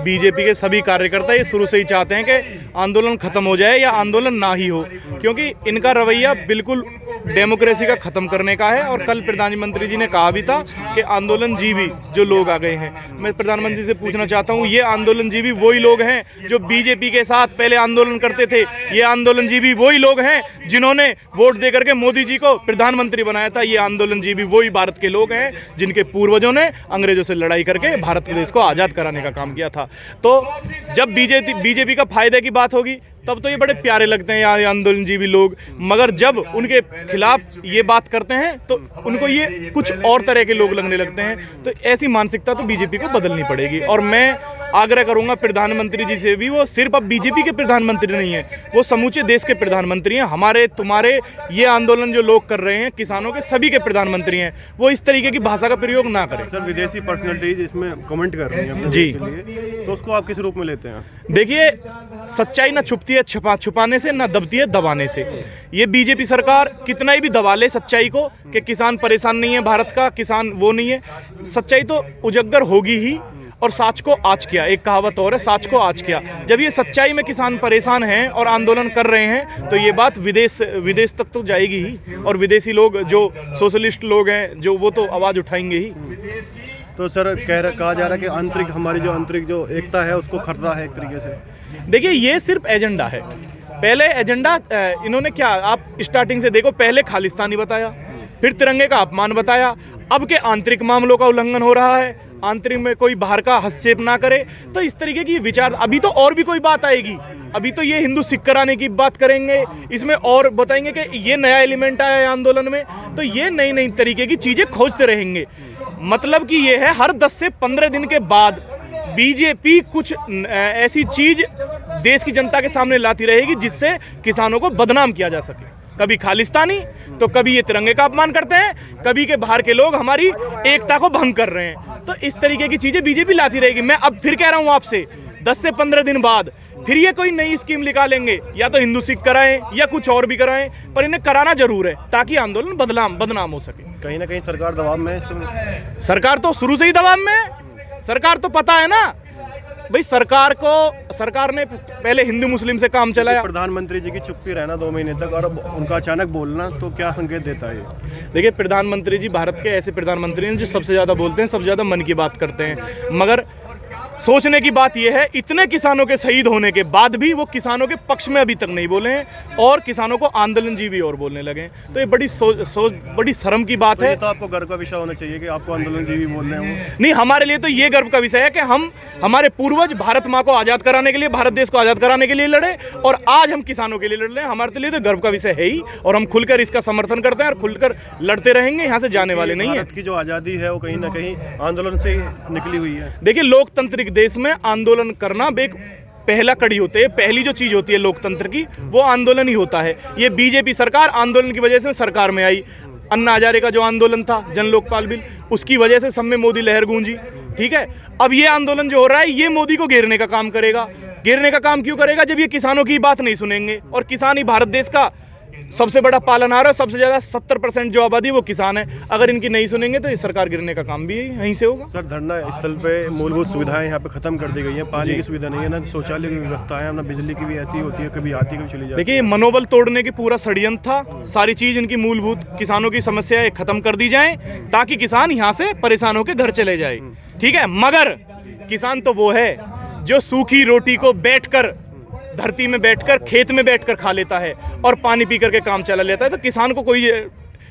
BJP के सभी कार्यकर्ता ये शुरू से ही चाहते हैं कि आंदोलन खत्म हो जाए या आंदोलन ना ही हो, क्योंकि इनका रवैया बिल्कुल डेमोक्रेसी का खत्म करने का है। और कल प्रधानमंत्री जी ने कहा भी था कि आंदोलनजीवी जो लोग आ गए हैं, मैं प्रधानमंत्री से पूछना चाहता हूँ, ये आंदोलनजीवी वही लोग हैं जो बीजेपी के साथ पहले आंदोलन करते थे? ये आंदोलनजीवी वही लोग हैं जिन्होंने वोट दे करके मोदी जी को प्रधानमंत्री बनाया था? ये आंदोलनजीवी वही भारत के लोग हैं जिनके पूर्वजों ने अंग्रेजों से लड़ाई करके भारत देश को आज़ाद कराने का काम किया था। तो जब बीजेपी का फायदे की बात होगी तब तो ये बड़े प्यारे लगते हैं यहाँ आंदोलनजीवी लोग, मगर जब उनके खिलाफ ये बात करते हैं तो उनको ये कुछ और तरह के लोग लगने लगते हैं। तो ऐसी मानसिकता तो बीजेपी को बदलनी पड़ेगी। और मैं आग्रह करूंगा प्रधानमंत्री जी से भी, वो सिर्फ अब बीजेपी के प्रधानमंत्री नहीं है, वो समूचे देश के प्रधानमंत्री हैं। हमारे तुम्हारे ये आंदोलन जो लोग कर रहे हैं किसानों के, सभी के प्रधानमंत्री हैं। वो इस तरीके की भाषा का प्रयोग ना करें। सर, विदेशी पर्सनैलिटीज इसमें कमेंट कर रही हैं जी, तो उसको आप किस रूप में लेते हैं? देखिए, सच्चाई ना छुपती है छुपाने से, ना दबती है दबाने से। ये बीजेपी सरकार कितना ही भी दबा ले सच्चाई को कि किसान परेशान नहीं है, भारत का किसान वो नहीं है, सच्चाई तो उजागर होगी ही। और साच को आज किया, एक कहावत और है, साच को आज किया। जब ये सच्चाई में किसान परेशान हैं और आंदोलन कर रहे हैं तो ये बात विदेश तक तो जाएगी ही। और विदेशी लोग जो सोशलिस्ट लोग हैं जो वो तो आवाज़ उठाएंगे ही। तो सर कहा जा रहा है कि आंतरिक हमारी जो आंतरिक जो एकता है उसको खतरा है एक तरीके से। देखिए, ये सिर्फ एजेंडा है। पहले एजेंडा इन्होंने क्या, आप स्टार्टिंग से देखो, पहले खालिस्तानी बताया, फिर तिरंगे का अपमान बताया, अब के आंतरिक मामलों का उल्लंघन हो रहा है, आंतरिक में कोई बाहर का हस्तक्षेप ना करे। तो इस तरीके की विचार, अभी तो और भी कोई बात आएगी। अभी तो ये हिंदू सिख कराने की बात करेंगे, इसमें और बताएंगे कि ये नया एलिमेंट आया है आंदोलन में। तो ये नई नई तरीके की चीज़ें खोजते रहेंगे। मतलब कि ये है, हर 10 से 15 दिन के बाद बीजेपी कुछ ऐसी चीज देश की जनता के सामने लाती रहेगी जिससे किसानों को बदनाम किया जा सके। कभी खालिस्तानी, तो कभी ये तिरंगे का अपमान करते हैं, कभी के बाहर के लोग हमारी एकता को भंग कर रहे हैं। तो इस तरीके की चीजें बीजेपी लाती रहेगी। मैं अब फिर कह रहा हूं आपसे, 10 से 15 दिन बाद फिर ये कोई नई स्कीम निकालेंगे, या तो हिंदू सिख कराएं या कुछ और भी कराएं, पर इन्हें कराना जरूर है ताकि आंदोलन बदनाम हो सके। कहीं ना कहीं सरकार दबाव में है। सरकार तो शुरू से ही दबाव में है। सरकार तो पता है ना भाई, सरकार ने पहले हिंदू मुस्लिम से काम चलाया। प्रधानमंत्री जी की चुप्पी रहना 2 महीने तक और उनका अचानक बोलना, तो क्या संकेत देता है? देखिए, प्रधानमंत्री जी भारत के ऐसे प्रधानमंत्री हैं जो सबसे ज़्यादा बोलते हैं, सबसे ज़्यादा मन की बात करते हैं। मगर सोचने की बात यह है, इतने किसानों के शहीद होने के बाद भी वो किसानों के पक्ष में अभी तक नहीं बोले हैं और किसानों को आंदोलनजीवी और बोलने लगे हैं। तो ये बड़ी शर्म की बात है। तो आपको गर्व का विषय होना चाहिए कि आपको आंदोलनजीवी बोल रहे हैं। नहीं, हमारे लिए तो ये गर्व का विषय है कि हमारे पूर्वज भारत माँ को आज़ाद कराने के लिए, भारत देश को आज़ाद कराने के लिए लड़े, और आज हम किसानों के लिए लड़ रहे हैं। हमारे लिए तो गर्व का विषय है ही, और हम खुलकर इसका समर्थन करते हैं और खुलकर लड़ते रहेंगे। यहाँ से जाने वाले नहीं है। भारत की जो आज़ादी है वो कहीं ना कहीं आंदोलन से निकली हुई है। देखिए, लोकतांत्रिक देश में आंदोलन करना एक पहला कड़ी होती है। पहली जो चीज होती है लोकतंत्र की, वो आंदोलन ही होता है। ये बीजेपी सरकार आंदोलन की वजह से सरकार में आई। अन्ना हजारे का जो आंदोलन था, जन लोकपाल बिल, उसकी वजह से सब में मोदी लहर गूंजी। ठीक है, अब ये आंदोलन जो हो रहा है ये मोदी को घेरने का काम करेगा। घेरने का काम क्यों करेगा? जब ये किसानों की बात नहीं सुनेंगे, और किसान ही भारत देश का सबसे बड़ा पालनहार है। सबसे ज्यादा 70% जो आबादी वो किसान है। अगर इनकी नहीं सुनेंगे तो ये सरकार गिरने का काम भी यहीं से होगा। सर, धरना स्थल पे मूलभूत सुविधाएं यहाँ पे खत्म कर दी गई हैं। पानी की सुविधा नहीं है, ना शौचालय की व्यवस्था है, ना बिजली की भी ऐसी होती है, कभी आती कभी चली जाती है। देखिए, मनोबल तोड़ने की पूरा षड्यंत्र था। सारी चीज इनकी मूलभूत किसानों की समस्याएं खत्म कर दी जाए ताकि किसान यहाँ से परेशान होकर घर चले जाए। ठीक है, मगर किसान तो वो है जो सूखी रोटी को बैठकर, धरती में बैठकर, खेत में बैठकर खा लेता है और पानी पी करके काम चला लेता है। तो किसान को कोई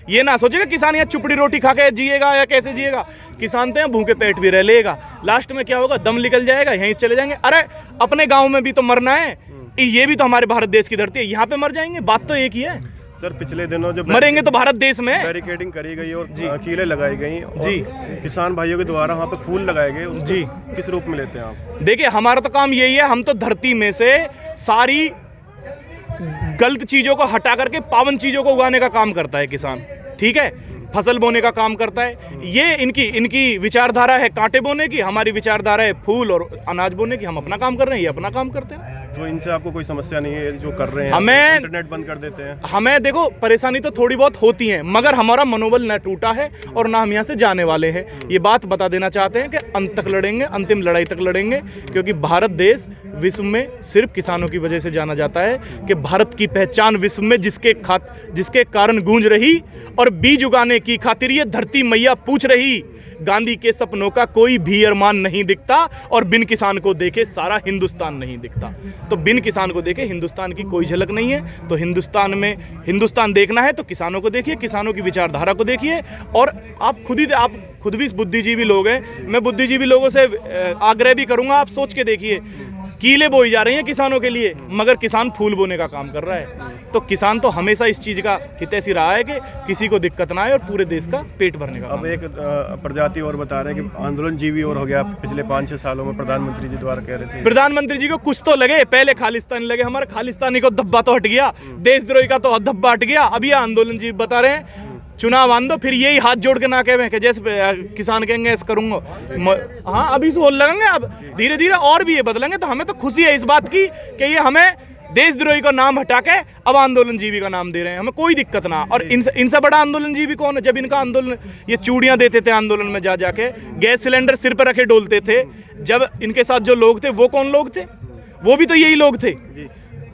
ये ना सोचेगा किसान यहाँ चुपड़ी रोटी खा के जिएगा या कैसे जिएगा। किसान तो यहाँ भूखे पेट भी रह लेगा, लास्ट में क्या होगा, दम निकल जाएगा, यहीं चले जाएंगे। अरे अपने गांव में भी तो मरना है, ये भी तो हमारे भारत देश की धरती है, यहाँ पे मर जाएंगे, बात तो एक ही है। सर, पिछले दिनों जब मरेंगे तो भारत देश में बैरिकेडिंग करी गई और कीलें लगाई गई जी, किसान भाइयों के द्वारा वहाँ पे फूल लगाए गए जी, किस रूप में लेते हैं आप? देखिए, हमारा तो काम यही है, हम तो धरती में से सारी गलत चीजों को हटा करके पावन चीजों को उगाने का काम करता है किसान। ठीक है, फसल बोने का काम करता है। ये इनकी विचारधारा है कांटे बोने की, हमारी विचारधारा है फूल और अनाज बोने की। हम अपना काम कर रहे हैं, ये अपना काम करते हैं। तो इनसे आपको कोई समस्या नहीं है जो कर रहे हैं? हमें इंटरनेट बंद कर देते हैं। हमें देखो परेशानी तो थोड़ी बहुत होती है, मगर हमारा मनोबल न टूटा है और ना हम यहाँ से जाने वाले हैं। ये बात बता देना चाहते हैं कि अंत तक लड़ेंगे, अंतिम लड़ाई तक लड़ेंगे, क्योंकि भारत देश विश्व में सिर्फ किसानों की वजह से जाना जाता है। कि भारत की पहचान विश्व में जिसके कारण गूंज रही और बीज उगाने की खातिर ये धरती मैया पूछ रही। गांधी के सपनों का कोई भी अरमान नहीं दिखता और बिन किसान को देखे सारा हिंदुस्तान नहीं दिखता। तो बिन किसान को देखे हिंदुस्तान की कोई झलक नहीं है। तो हिंदुस्तान देखना है तो किसानों को देखिए, किसानों की विचारधारा को देखिए। और आप खुद भी बुद्धिजीवी लोग हैं। मैं बुद्धिजीवी लोगों से आग्रह भी करूंगा, आप सोच के देखिए, कीले बोई जा रही हैं किसानों के लिए, मगर किसान फूल बोने का काम कर रहा है। तो किसान तो हमेशा इस चीज़ का हितैषी रहा है कि किसी को दिक्कत ना आए और पूरे देश का पेट भरने का। अब एक प्रजाति और बता रहे हैं कि आंदोलन जीवी और हो गया पिछले 5-6 सालों में, प्रधानमंत्री जी द्वारा कह रहे थे। प्रधानमंत्री जी को कुछ तो लगे, पहले खालिस्तानी लगे, हमारे खालिस्तानी को धब्बा तो हट गया, देशद्रोही का तो धब्बा हट गया। अब ये आंदोलन जी बता रहे हैं चुनाव आंदो, फिर यही हाथ जोड़ के ना कहें कि जैसे किसान कहेंगे ऐसा करूंगा। हाँ, अभी से होने लगेंगे, अब धीरे धीरे और भी ये बदलेंगे। तो हमें तो खुशी है इस बात की कि ये हमें देशद्रोही का नाम हटा के अब आंदोलन जीवी का नाम दे रहे हैं, हमें कोई दिक्कत ना। और इनसे बड़ा आंदोलन जीवी कौन है? जब इनका आंदोलन, ये चूड़ियां देते थे आंदोलन में जा जाके, गैस सिलेंडर सिर पर रखे डोलते थे, जब इनके साथ जो लोग थे वो कौन लोग थे? वो भी तो यही लोग थे।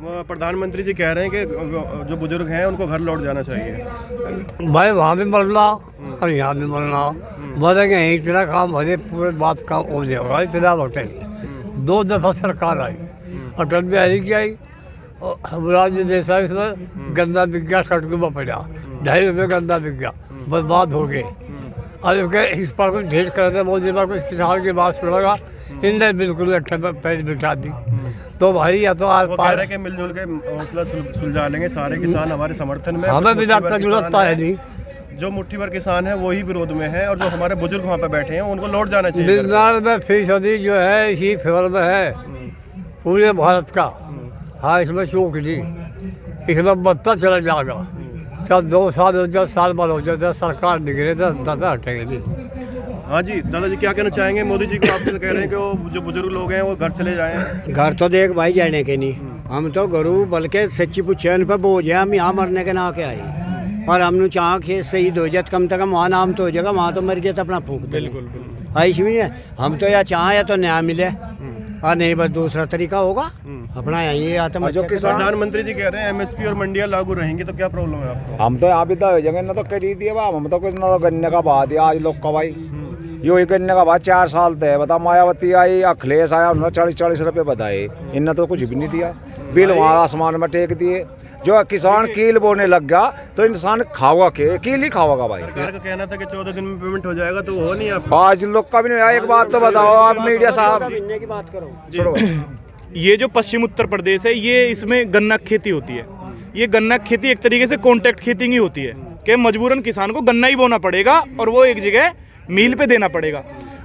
प्रधानमंत्री जी कह रहे हैं कि जो बुजुर्ग हैं उनको घर लौट जाना चाहिए। भाई वहाँ भी मरना और यहाँ भी मरना, मरेंगे इतना काम भरे पूरे बात काम हो जाएगा, इतना लौटे नहीं। 2 दफ़ा सरकार आई, अटल बिहारी की आई और राज्य देसाई इसमें गंदा बिक गया, सड़कों में पड़ा, 2.5 रुपये गंदा बिक गया, बर्बाद हो गए। और इस पर कुछ ढेर कर रहे मोदी पर कुछ किसान की बात सुनेगा, इनने बिल्कुल अट्ठे पैर बिठा दी। तो भाई या तो आज पार के मिलजुल के हौसला सुलझा लेंगे, सारे किसान हमारे समर्थन में। हमें भी जरूरत है नहीं, जो मुट्ठी भर किसान है वही विरोध में है, और जो हमारे बुजुर्ग वहाँ पे बैठे हैं उनको लौट जाना चाहिए। 99% जो है इसी फेवर में है पूरे भारत का। हाँ, इसमें चूक नहीं, इसमें बदता चला जाएगा। क्या 2 साल हो जाए, साल बाद हो जाए, सरकार निकले तो दादा हटेंगे नहीं। हाँ जी, दादाजी क्या कहना चाहेंगे? मोदी जी को आप कह रहे हैं कि वो जो बुजुर्ग लोग हैं वो घर चले जाएं। घर तो देख भाई जाने के नहीं, हम तो गुरु बल्कि सच्ची पुछन पे बोझ है, हम यहाँ मरने के ना के आए। और हमने चाह के शहीद हो जाए, कम से कम वहाँ नाम तो हो जाएगा, वहाँ तो मर गया तो अपना फूंक दे। बिल्कुल ऐसी भी नहीं, हम तो या चाह या तो न्याय मिले और नहीं बस दूसरा तरीका होगा अपना। यही आता जो प्रधानमंत्री जी कह रहे हैं एमएसपी और मंडियां लागू रहेंगी, तो क्या प्रॉब्लम है आपको? हम तो यहाँ भी हो जाएंगे ना, तो कर दिए हम तो कुछ ना तो गन्ने का भाव दिया आज लोग का भाई, यो ही गन्ने का भाव 4 साल थे। बता मायावती आई, अखिलेश आया, उन्होंने 40-40 रुपये बताए, इन्होंने तो कुछ भी नहीं दिया। बिल वहाँ आसमान में टेक दिए। जो किसान कील बोने लग गया तो इंसान खाओगा के? कील ही खाओगा भाई। सरकार का कहना था कि 14 दिन में पेमेंट हो जाएगा, तो हो नहीं आप आज लोग का भी नहीं। एक बात तो बताओ आप मीडिया साहब, की बात करो। ये जो पश्चिम उत्तर प्रदेश है, ये इसमें गन्ना खेती होती है। ये गन्ना खेती एक तरीके से कॉन्ट्रैक्ट खेती ही होती है कि मजबूरन किसान को गन्ना ही बोना पड़ेगा और वो एक जगह मील पे देना पड़ेगा।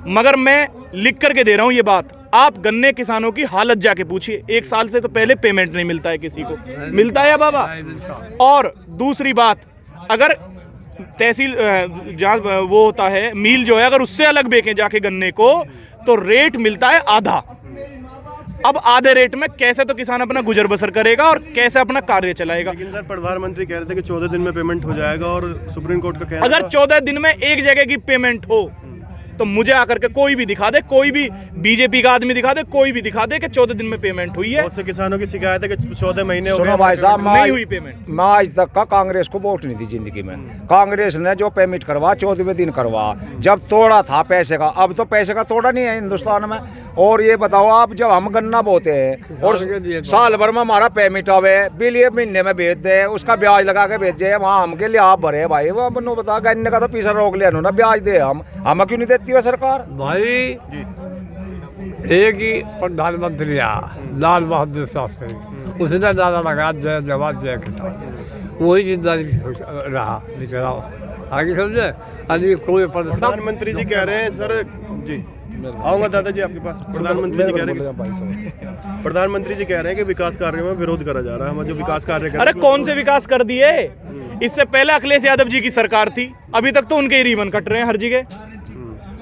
मगर मैं लिख करके दे रहा हूँ ये बात, आप गन्ने किसानों की हालत जाके पूछिए। 1 साल से तो पहले पेमेंट नहीं मिलता है किसी को, मिलता है या बाबा? और दूसरी बात, अगर तहसील जहाँ वो होता है मील जो है, अगर उससे अलग बेचें जाके गन्ने को, तो रेट मिलता है आधा। अब आधे रेट में कैसे तो किसान अपना गुजर बसर करेगा और कैसे अपना कार्य चलाएगा? लेकिन सर प्रधानमंत्री कह रहे थे कि 14 दिन में पेमेंट हो जाएगा, और सुप्रीम कोर्ट का कहना अगर 14 दिन में एक जगह की पेमेंट हो तो मुझे आकर के कोई भी दिखा दे, कोई भी बीजेपी का आदमी दिखा दे, कोई भी दिखा दे कि 14 दिन में पेमेंट हुई है। बहुत से किसानों की शिकायत है कि 14 महीने हो गए सुनो भाई साहब, नहीं हुई पेमेंट। मैं आज तक का कांग्रेस को वोट नहीं दी जिंदगी में। कांग्रेस ने जो पेमेंट करवा 14वें दिन करवा, जब तोड़ा था पैसे का, अब तो पैसे का तोड़ा नहीं है हिंदुस्तान में। और ये बताओ आप, जब हम गन्ना बोते हैं और साल भर में हमारा पेमेंट आवे, बिल ये महीने में भेज दे, उसका ब्याज लगा के भेजे, वहाँ हमके लिए आप भरे भाई। वो बनो बता, गन्ने का तो पीछा रोक लिया ना, ब्याज दे हम क्यों नहीं देती है सरकार? भाई एक ही प्रधानमंत्री लाल बहादुर शास्त्री, उसने नारा लगा जय जवान जय किसान, वही जिंदगी रहा बेचारा। आगे समझे, अभी कोई प्रधानमंत्री जी कह रहे हैं सर जी, आऊंगा दादाजी आपके पास। प्रधानमंत्री जी कह रहे हैं, प्रधानमंत्री जी कह रहे हैं कि विकास कार्यों में विरोध करा जा रहा है। हम जो विकास कार्य कर, अरे कौन से विकास कर दिए? इससे पहले अखिलेश यादव जी की सरकार थी, अभी तक तो उनके ही रिबन कट रहे हैं हर जगह।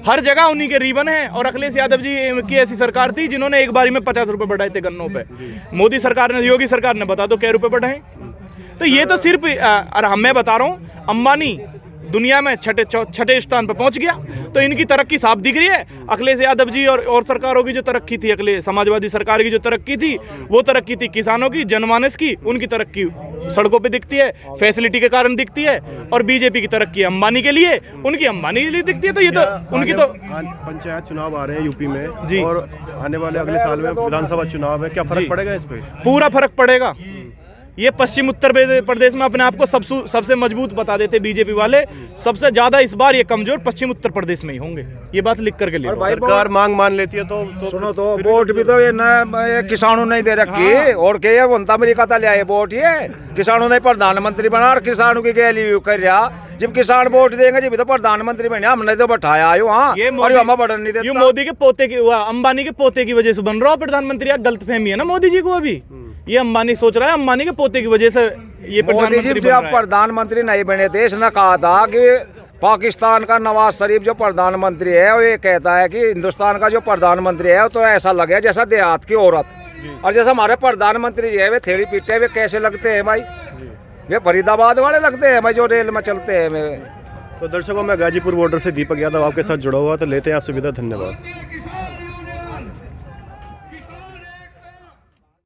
हर जगह उन्हीं के रिबन है। और अखिलेश यादव जी की ऐसी सरकार थी जिन्होंने एक बारी में 50 रुपए बढ़ाए थे गन्नों पे। मोदी सरकार ने, योगी सरकार ने बता दो क्या रुपए बढ़ाए। तो ये तो सिर्फ और मैं बता रहा हूँ, अंबानी दुनिया में छठे स्थान पर पहुंच गया, तो इनकी तरक्की साफ दिख रही है। अखिलेश यादव जी और सरकारों की जो तरक्की थी, अखिलेश समाजवादी सरकार की जो तरक्की थी, वो तरक्की थी किसानों की, जनमानस की। उनकी तरक्की सड़कों पे दिखती है, फैसिलिटी के कारण दिखती है। और बीजेपी की तरक्की अंबानी के लिए, उनकी अंबानी के लिए दिखती है। तो ये तो उनकी तो पंचायत चुनाव आ रहे हैं यूपी में जी, और आने वाले अगले साल में विधानसभा चुनाव है, क्या फर्क पड़ेगा इस पे? पूरा फर्क पड़ेगा। ये पश्चिम उत्तर प्रदेश में अपने आप को सबसे मजबूत बता देते बीजेपी वाले। सबसे ज्यादा इस बार ये कमजोर पश्चिम उत्तर प्रदेश में ही होंगे, ये बात लिख करके लिए। सरकार मांग मान लेती है तो सुनो तो वोट भी तो ये किसानों ने दे रखी और के ये बनता अमेरिका था लिया वोट, ये किसानों ने प्रधानमंत्री बना और किसानों की गैली कर रहा। जब किसान वोट देंगे जब तो प्रधानमंत्री बने, हमने तो बैठाया आयो। हाँ, ये बढ़न नहीं देता। मोदी के पोते की, अंबानी के पोते की वजह से बन रहा प्रधानमंत्री। गलत फहमी है ना मोदी जी को। अभी ये अंबानी सोच रहा है अंबानी के पोते की वजह से ये प्रधानमंत्री बन रहा है। प्रधानमंत्री नहीं बने थे, इसने कहा था कि पाकिस्तान का नवाज शरीफ जो प्रधानमंत्री है, वो ये कहता है कि हिंदुस्तान का जो प्रधानमंत्री है तो ऐसा लगे जैसा देहात की औरत। और जैसा हमारे प्रधानमंत्री है वे थेड़ी पीटे वे कैसे लगते हैं भाई, वे फरीदाबाद वाले लगते हैं भाई जो रेल में चलते हैं। तो दर्शकों, मैं गाजीपुर बॉर्डर से दीपक यादव आपके साथ जुड़ा हुआ, तो लेते हैं आपसे विदा। धन्यवाद।